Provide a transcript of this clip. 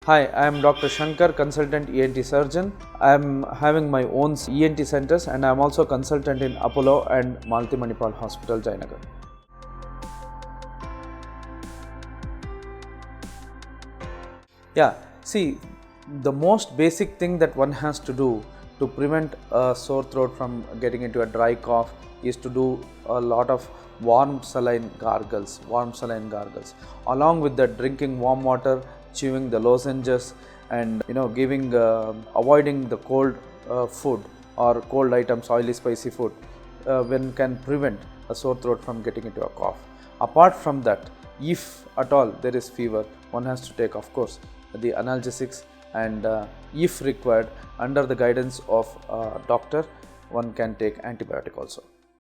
Hi, I am Dr. Shankar, consultant ENT surgeon. I am having my own ENT centers and I am also consultant in Apollo and Malti Manipal Hospital, Jayanagar. Yeah, see, the most basic thing that one has to do to prevent a sore throat from getting into a dry cough is to do a lot of warm saline gargles, along with that drinking warm water, chewing the lozenges, and giving avoiding the cold food or cold items, oily spicy food, when can prevent a sore throat from getting into a cough. Apart from that, if at all there is fever, one has to take, of course, the analgesics, and if required, under the guidance of a doctor, one can take antibiotic also.